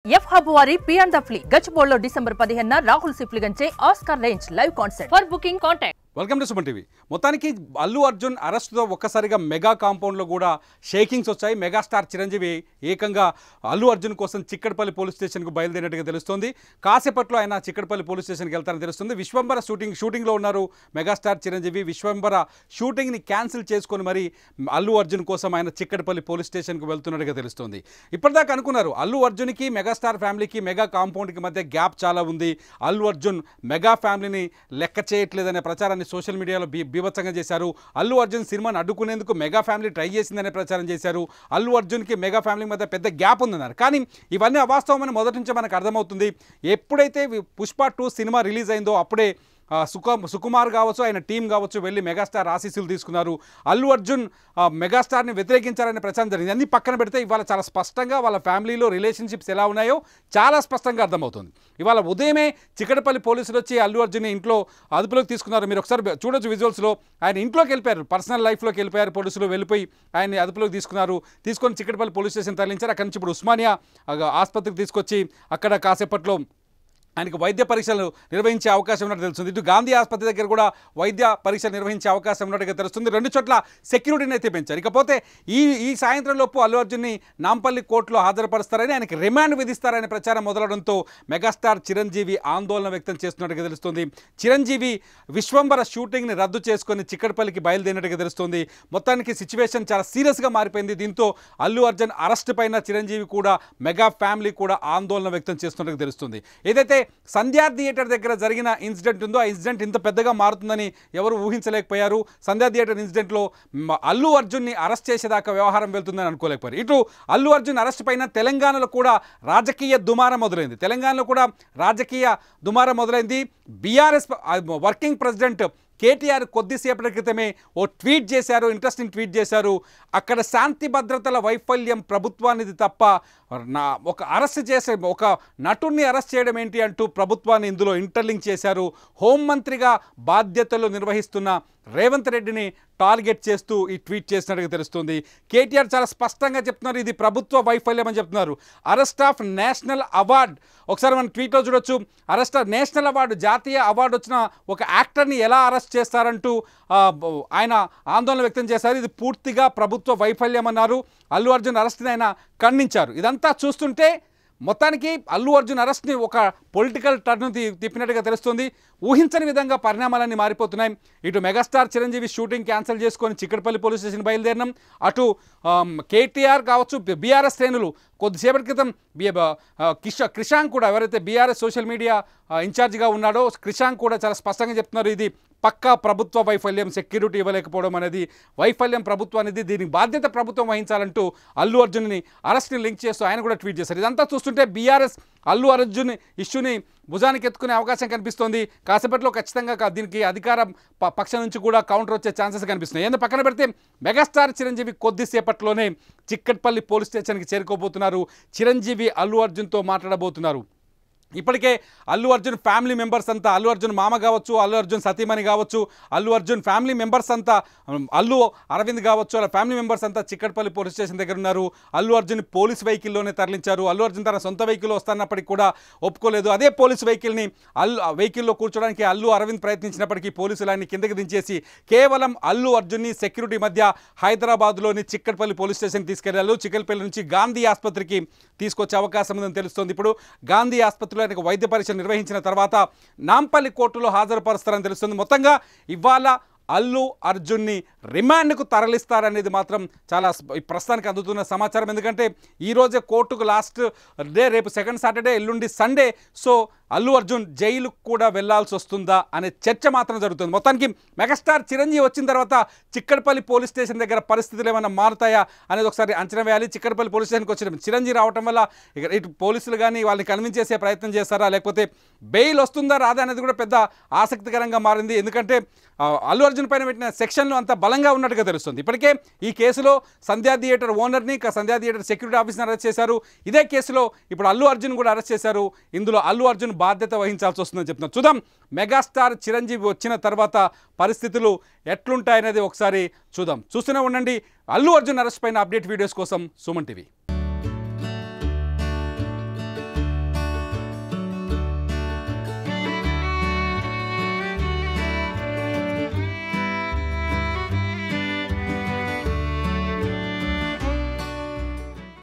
F hub వారి పియాన్ ద ఫ్లీ గచ్చిబౌలిలో డిసెంబర్ 15న రాహుల్ సిప్లిగంచే Oscar range live concert for booking contact. Welcome to Suman TV. మొత్తానికి అల్లు అర్జున్ అరెస్టుతో ఒక్కసారిగా మెగా కాంపౌండ్లో కూడా షేకింగ్స్ వచ్చాయి. మెగాస్టార్ చిరంజీవి ఏకంగా అల్లు అర్జున్ కోసం చిక్కడపల్లి పోలీస్ స్టేషన్కు బయలుదేరినట్టుగా తెలుస్తోంది. కాసేపట్లో ఆయన చిక్కడపల్లి పోలీస్ స్టేషన్కి వెళ్తారని తెలుస్తుంది. విశ్వంబర షూటింగ్లో ఉన్నారు మెగాస్టార్ చిరంజీవి. విశ్వంబర షూటింగ్ని క్యాన్సిల్ చేసుకొని మరి అల్లు అర్జున్ కోసం ఆయన చిక్కడపల్లి పోలీస్ స్టేషన్కు వెళ్తున్నట్టుగా తెలుస్తుంది. ఇప్పటిదాకా అనుకున్నారు అల్లు అర్జున్కి మెగాస్టార్ ఫ్యామిలీకి మెగా కాంపౌండ్కి మధ్య గ్యాప్ చాలా ఉంది, అల్లు అర్జున్ మెగా ఫ్యామిలీని లెక్క చేయట్లేదనే ప్రచారాన్ని సోషల్ మీడియాలో బీభత్సంగా చేశారు. అల్లు అర్జున్ సినిమాను అడ్డుకునేందుకు మెగా ఫ్యామిలీ ట్రై చేసిందనే ప్రచారం చేశారు. అల్లు అర్జున్కి మెగా ఫ్యామిలీ మధ్య పెద్ద గ్యాప్ ఉందన్నారు. కానీ ఇవన్నీ అవాస్తవమని మొదటి నుంచి మనకు అర్థమవుతుంది. ఎప్పుడైతే పుష్ప 2 సినిమా రిలీజ్ అయిందో అప్పుడే సుకుమార్ కావచ్చు, ఆయన టీం కావచ్చు వెళ్ళి మెగాస్టార్ ఆశీస్సులు తీసుకున్నారు. అల్లు అర్జున్ మెగాస్టార్ని వ్యతిరేకించారనే ప్రచారం జరిగింది. అన్ని పక్కన పెడితే ఇవాళ చాలా స్పష్టంగా వాళ్ళ ఫ్యామిలీలో రిలేషన్షిప్స్ ఎలా ఉన్నాయో చాలా స్పష్టంగా అర్థమవుతుంది. ఇవాళ ఉదయమే చిక్కడపల్లి పోలీసులు వచ్చి అల్లు అర్జున్ని ఇంట్లో అదుపులోకి తీసుకున్నారు. మీరు ఒకసారి చూడొచ్చు విజువల్స్లో. ఆయన ఇంట్లోకి వెళ్ళిపోయారు, పర్సనల్ లైఫ్లోకి వెళ్ళిపోయారు. పోలీసులు వెళ్ళిపోయి ఆయన్ని అదుపులోకి తీసుకొని చిక్కడపల్లి పోలీస్ స్టేషన్ తరలించారు. అక్కడి నుంచి ఇప్పుడు ఉస్మానియా ఆసుపత్రికి తీసుకొచ్చి అక్కడ కాసేపట్లో ఆయనకు వైద్య పరీక్షలు నిర్వహించే అవకాశం ఉన్నట్టు తెలుస్తుంది. ఇటు గాంధీ ఆసుపత్రి దగ్గర కూడా వైద్య పరీక్షలు నిర్వహించే అవకాశం ఉన్నట్టుగా తెలుస్తుంది. 2 చోట్ల సెక్యూరిటీని అయితే పెంచారు. ఇకపోతే ఈ సాయంత్రం లోపు అల్లు అర్జున్ని నాంపల్లి కోర్టులో హాజరుపరుస్తారని, ఆయనకి రిమాండ్ విధిస్తారనే ప్రచారం మొదలవడంతో మెగాస్టార్ చిరంజీవి ఆందోళన వ్యక్తం చేస్తున్నట్టుగా తెలుస్తుంది. చిరంజీవి విశ్వంబర షూటింగ్ని రద్దు చేసుకొని చిక్కడపల్లికి బయలుదేరినట్టుగా తెలుస్తుంది. మొత్తానికి సిచ్యువేషన్ చాలా సీరియస్గా మారిపోయింది. దీంతో అల్లు అర్జున్ అరెస్ట్ పైన చిరంజీవి కూడా మెగా ఫ్యామిలీ కూడా ఆందోళన వ్యక్తం చేస్తున్నట్టుగా తెలుస్తుంది. ఏదైతే సంధ్యా థియేటర్ దగ్గర జరిగిన ఇన్సిడెంట్ ఉందో ఆ ఇన్సిడెంట్ ఇంత పెద్దగా మారుతుందని ఎవరు ఊహించలేకపోయారు. సంధ్యా థియేటర్ ఇన్సిడెంట్లో అల్లు అర్జున్ని అరెస్ట్ చేసేదాకా వ్యవహారం వెళ్తుందని అనుకోలేకపోయారు. ఇటు అల్లు అర్జున్ అరెస్ట్ పైన తెలంగాణలో కూడా రాజకీయ దుమారం మొదలైంది. బీఆర్ఎస్ వర్కింగ్ ప్రెసిడెంట్ కేటీఆర్ కొద్దిసేపటి క్రితమే ఓ ట్వీట్ చేశారు, ఇంట్రెస్టింగ్ ట్వీట్ చేశారు. అక్కడ శాంతి భద్రతల వైఫల్యం ప్రభుత్వానిది తప్ప ఒక నటుడిని అరెస్ట్ చేయడం ఏంటి అంటూ ప్రభుత్వాన్ని ఇందులో ఇంటర్లింక్ చేశారు. హోంమంత్రిగా బాధ్యతలు నిర్వహిస్తున్న రేవంత్ రెడ్డిని టార్గెట్ చేస్తూ ఈ ట్వీట్ చేసినట్టుగా తెలుస్తుంది. కేటీఆర్ చాలా స్పష్టంగా చెప్తున్నారు, ఇది ప్రభుత్వ వైఫల్యం అని చెప్తున్నారు. అరెస్ట్ ఆఫ్ నేషనల్ అవార్డ్, ఒకసారి మనం ట్వీట్లో చూడొచ్చు. అరెస్ట్ ఆఫ్ నేషనల్ అవార్డు, జాతీయ అవార్డు వచ్చిన ఒక యాక్టర్ని ఎలా అరెస్ట్ చేస్తారంటూ ఆయన ఆందోళన వ్యక్తం చేశారు. ఇది పూర్తిగా ప్రభుత్వ వైఫల్యం అన్నారు. అల్లు అర్జున్ అరెస్ట్ని ఆయన ఖండించారు. ఇదంతా చూస్తుంటే మొత్తానికి అల్లు అర్జున్ అరెస్ట్ని ఒక పొలిటికల్ టర్న్ తిప్పినట్టుగా తెలుస్తుంది. ఊహించని విధంగా పరిణామాలన్నీ మారిపోతున్నాయి. ఇటు మెగాస్టార్ చిరంజీవి షూటింగ్ క్యాన్సిల్ చేసుకొని చిక్కడపల్లి పోలీస్ స్టేషన్ బయలుదేరినాం. అటు కేటీఆర్ కావచ్చు, బీఆర్ఎస్ శ్రేణులు కొద్దిసేపటి క్రితం క్రిషాంక్ కూడా, ఎవరైతే బీఆర్ఎస్ సోషల్ మీడియా ఇన్ఛార్జిగా ఉన్నాడో క్రిషాంక్ కూడా చాలా స్పష్టంగా చెప్తున్నారు, ఇది పక్కా ప్రభుత్వ వైఫల్యం, సెక్యూరిటీ ఇవ్వలేకపోవడం అనేది వైఫల్యం ప్రభుత్వానికి, దీనికి బాధ్యత ప్రభుత్వం వహించాలంటూ అల్లు అర్జున్ని అరెస్ట్ని లింక్ చేస్తూ ఆయన కూడా ట్వీట్ చేశారు. ఇదంతా చూస్తుంటే బీఆర్ఎస్ అల్లు అర్జున్ ఇష్యూని భుజానికి ఎత్తుకునే అవకాశం కనిపిస్తోంది. కాసేపట్లో ఖచ్చితంగా దీనికి అధికార పక్షం నుంచి కూడా కౌంటర్ వచ్చే ఛాన్సెస్ కనిపిస్తున్నాయి. ఏందో పక్కన పెడితే మెగాస్టార్ చిరంజీవి కొద్దిసేపట్లోనే చిక్కడపల్లి పోలీస్ స్టేషన్కి చేరుకోబోతున్నారు. చిరంజీవి అల్లు అర్జున్తో మాట్లాడబోతున్నారు. ఇప్పటికే అల్లు అర్జున్ ఫ్యామిలీ మెంబర్స్ అంతా, అల్లు అర్జున్ మామ కావచ్చు, అల్లు అర్జున్ సతీమణి కావచ్చు, అల్లు అర్జున్ ఫ్యామిలీ మెంబర్స్ అంతా, అల్లు అరవింద్ కావచ్చు, అలా ఫ్యామిలీ మెంబర్స్ అంతా చిక్కడపల్లి పోలీస్ స్టేషన్ దగ్గర ఉన్నారు. అల్లు అర్జున్ పోలీస్ వెహికల్లోనే తరలించారు. అల్లు అర్జున్ తన సొంత వెహికల్లో వస్తున్నప్పటికీ కూడా ఒప్పుకోలేదు. అదే పోలీస్ వెహికల్లో కూర్చోడానికి అల్లు అరవింద్ ప్రయత్నించినప్పటికీ పోలీసులు ఆయన్ని కిందకి దించేసి కేవలం అల్లు అర్జున్ని సెక్యూరిటీ మధ్య హైదరాబాద్లోని చిక్కడపల్లి పోలీస్ స్టేషన్కి తీసుకెళ్లారు. చిక్కడపల్లి నుంచి గాంధీ ఆసుపత్రికి తీసుకొచ్చే అవకాశం ఉందని తెలుస్తోంది. ఇప్పుడు గాంధీ ఆసుపత్రిలో ఆయనకు వైద్య పరీక్ష నిర్వహించిన తర్వాత నాంపల్లి కోర్టులో హాజరుపరుస్తారని తెలుస్తుంది. మొత్తంగా ఇవాళ అల్లు అర్జున్ని రిమాండ్కు తరలిస్తారనేది మాత్రం చాలా ప్రస్తుతానికి అందుతున్న సమాచారం. ఎందుకంటే ఈరోజే కోర్టుకు లాస్ట్ డే, రేపు సెకండ్ సాటర్డే, ఎల్లుండి సండే. సో అల్లు అర్జున్ జైలుకు కూడా వెళ్లాల్సి వస్తుందా అనే చర్చ మాత్రం జరుగుతుంది. మొత్తానికి మెగాస్టార్ చిరంజీవి వచ్చిన తర్వాత చిక్కడపల్లి పోలీస్ స్టేషన్ దగ్గర పరిస్థితులు ఏమైనా మారుతాయా అనేది ఒకసారి అంచనా వేయాలి. చిక్కడపల్లి పోలీస్ స్టేషన్కి వచ్చిన చిరంజీవి రావడం వల్ల ఇటు పోలీసులు కానీ వాళ్ళని కన్విన్స్ చేసే ప్రయత్నం చేస్తారా, లేకపోతే బెయిల్ వస్తుందా రాదా అనేది కూడా పెద్ద ఆసక్తికరంగా మారింది. ఎందుకంటే అల్లు అర్జున్ పైన పెట్టిన సెక్షన్లు అంత బలంగా ఉన్నట్టుగా తెలుస్తుంది. ఇప్పటికే ఈ కేసులో సంధ్యా థియేటర్ ఓనర్ని, సంధ్యా థియేటర్ సెక్యూరిటీ ఆఫీసర్ని అరెస్ట్ చేశారు. ఇదే కేసులో ఇప్పుడు అల్లు అర్జున్ కూడా అరెస్ట్ చేశారు. ఇందులో అల్లు అర్జున్ బాధ్యత వహించాల్సి వస్తుందని చెప్తున్నారు. చూద్దాం మెగాస్టార్ చిరంజీవి వచ్చిన తర్వాత పరిస్థితులు ఎట్లుంటాయనేది ఒకసారి చూద్దాం. చూస్తూనే ఉండండి. అల్లు అర్జున్ అరెస్ట్ పైన అప్డేట్ వీడియోస్ కోసం సుమన్ టీవీ.